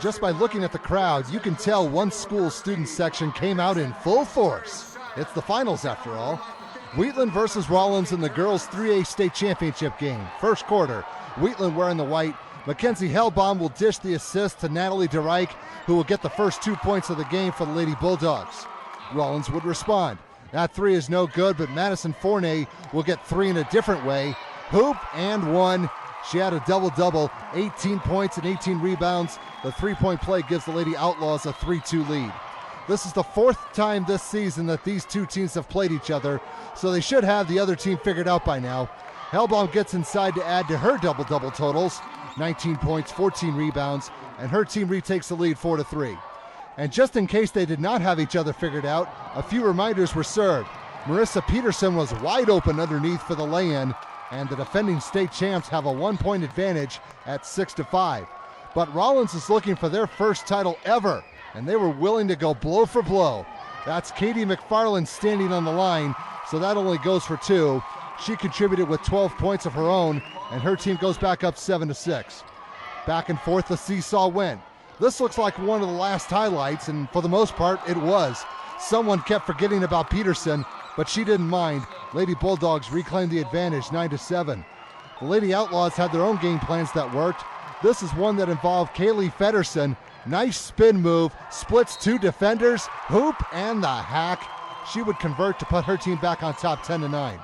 just by looking at the crowd, you can tell one school's student section came out in full force. It's the finals after all. Wheatland versus Rawlins in the girls' 3A state championship game. First quarter, Wheatland wearing the white. Mackenzie Hellbaum will dish the assist to Natalie DeReich, who will get the first 2 points of the game for the Lady Bulldogs. Rawlins would respond. That three is no good, but Madison Fournier will get 3 in a different way. Hoop and 1. She had a double-double, 18 points and 18 rebounds. The three-point play gives the Lady Outlaws a 3-2 lead. This is the 4th time this season that these two teams have played each other, so they should have the other team figured out by now. Hellbaum gets inside to add to her double-double totals, 19 points, 14 rebounds, and her team retakes the lead 4-3. And just in case they did not have each other figured out, a few reminders were served. Marissa Peterson was wide open underneath for the lay-in, and the defending state champs have a 1-point advantage at 6-5. But Rawlins is looking for their first title ever, and they were willing to go blow for blow. That's Katie McFarland standing on the line, so that only goes for 2. She contributed with 12 points of her own, and her team goes back up 7-6. Back and forth the seesaw went. This looks like one of the last highlights, and for the most part, it was. Someone kept forgetting about Peterson, but she didn't mind. Lady Bulldogs reclaimed the advantage, 9-7. The Lady Outlaws had their own game plans that worked. This is one that involved Kaylee Fedderson. Nice spin move, splits 2 defenders, hoop, and the hack. She would convert to put her team back on top 10-9.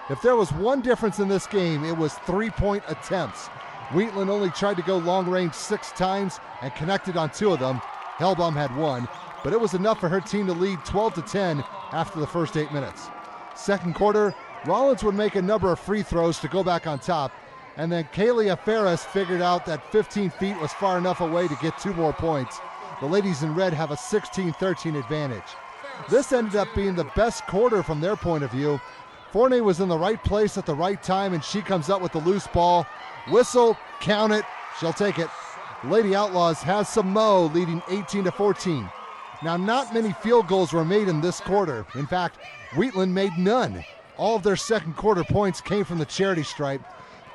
If there was one difference in this game, it was 3-point attempts. Wheatland only tried to go long range 6 times and connected on 2 of them. Hellbaum had 1, but it was enough for her team to lead 12-10 after the first 8 minutes. Second quarter, Rawlins would make a number of free throws to go back on top, and then Kaylia Ferris figured out that 15 feet was far enough away to get 2 more points. The ladies in red have a 16-13 advantage. This ended up being the best quarter from their point of view. Fournier was in the right place at the right time, and she comes up with the loose ball. Whistle, count it, she'll take it. Lady Outlaws has some mo, leading 18-14. Now, not many field goals were made in this quarter. In fact, Wheatland made none. All of their second quarter points came from the charity stripe.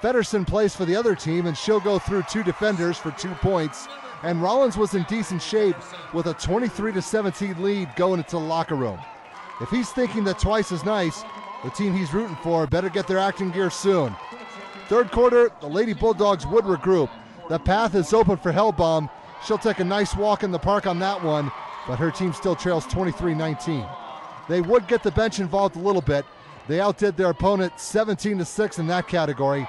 Fedderson plays for the other team, and she'll go through 2 defenders for 2 points. And Rawlins was in decent shape with a 23-17 lead going into the locker room. If he's thinking that twice is nice, the team he's rooting for better get their acting gear soon. Third quarter, the Lady Bulldogs would regroup. The path is open for Hellbaum. She'll take a nice walk in the park on that one, but her team still trails 23-19. They would get the bench involved a little bit. They outdid their opponent 17-6 in that category.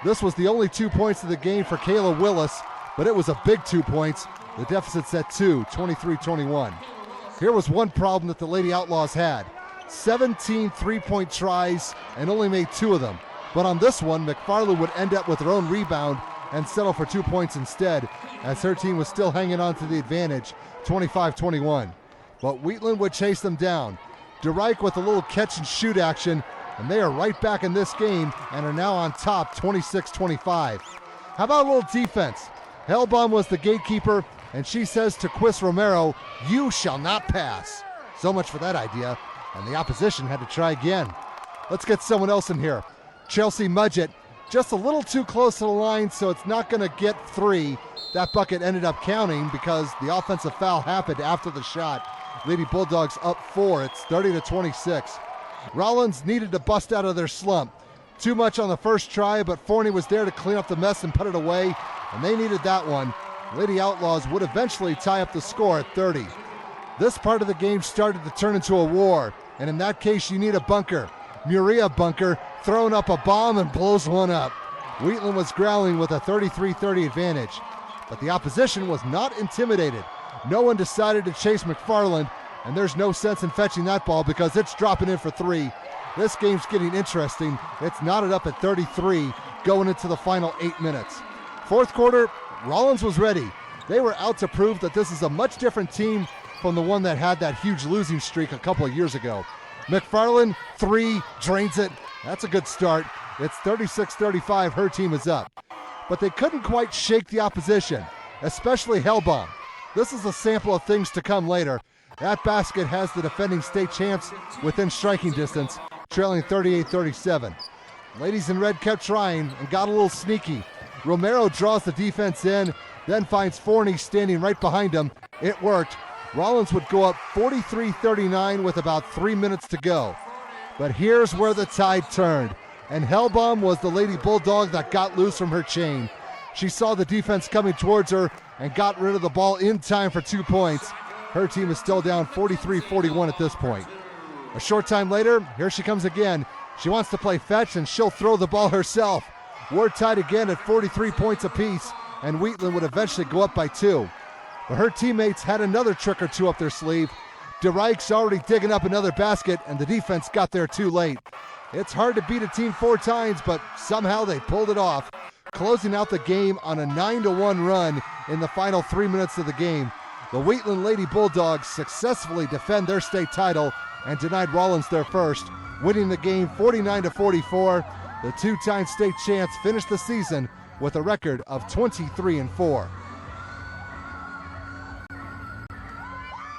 This was the only 2 points of the game for Kayla Willis, but it was a big 2 points. The deficit's at 2, 23-21. Here was one problem that the Lady Outlaws had. 17 3-point tries and only made 2 of them. But on this one, McFarland would end up with her own rebound and settle for 2 points instead, as her team was still hanging on to the advantage, 25-21. But Wheatland would chase them down. DeReich with a little catch and shoot action, and they are right back in this game and are now on top 26-25. How about a little defense? Hellbaum was the gatekeeper, and she says to Quis Romero, "You shall not pass." So much for that idea, and the opposition had to try again. Let's get someone else in here. Chelsea Mudgett, just a little too close to the line, so it's not going to get 3. That bucket ended up counting because the offensive foul happened after the shot. Lady Bulldogs up 4. It's 30-26. Rawlins needed to bust out of their slump. Too much on the first try, but Fournier was there to clean up the mess and put it away, and they needed that one. Lady Outlaws would eventually tie up the score at 30. This part of the game started to turn into a war, and in that case you need a bunker. Muria Bunker throwing up a bomb and blows one up. Wheatland was growling with a 33-30 advantage, but the opposition was not intimidated. No one decided to chase McFarland, and there's no sense in fetching that ball because it's dropping in for 3. This game's getting interesting. It's knotted up at 33 going into the final 8 minutes. Fourth quarter, Rawlins was ready. They were out to prove that this is a much different team from the one that had that huge losing streak a couple of years ago. McFarland, 3, drains it. That's a good start. It's 36-35, her team is up. But they couldn't quite shake the opposition, especially Hellbaum. This is a sample of things to come later. That basket has the defending state champs within striking distance, trailing 38-37. Ladies in red kept trying and got a little sneaky. Romero draws the defense in. then finds Forney standing right behind him. It worked. Rawlins would go up 43-39 with about 3 minutes to go. But here's where the tide turned, and Hellbaum was the Lady Bulldog that got loose from her chain. She saw the defense coming towards her and got rid of the ball in time for 2 points. Her team is still down 43-41 at this point. A short time later, here she comes again. She wants to play fetch, and she'll throw the ball herself. We're tied again at 43 points apiece, and Wheatland would eventually go up by 2. But her teammates had another trick or two up their sleeve. DeReich's already digging up another basket, and the defense got there too late. It's hard to beat a team 4 times, but somehow they pulled it off, closing out the game on a 9-1 run in the final 3 minutes of the game. The Wheatland Lady Bulldogs successfully defend their state title and denied Rawlins their first, winning the game 49-44. The 2-time state champs finished the season with a record of 23-4.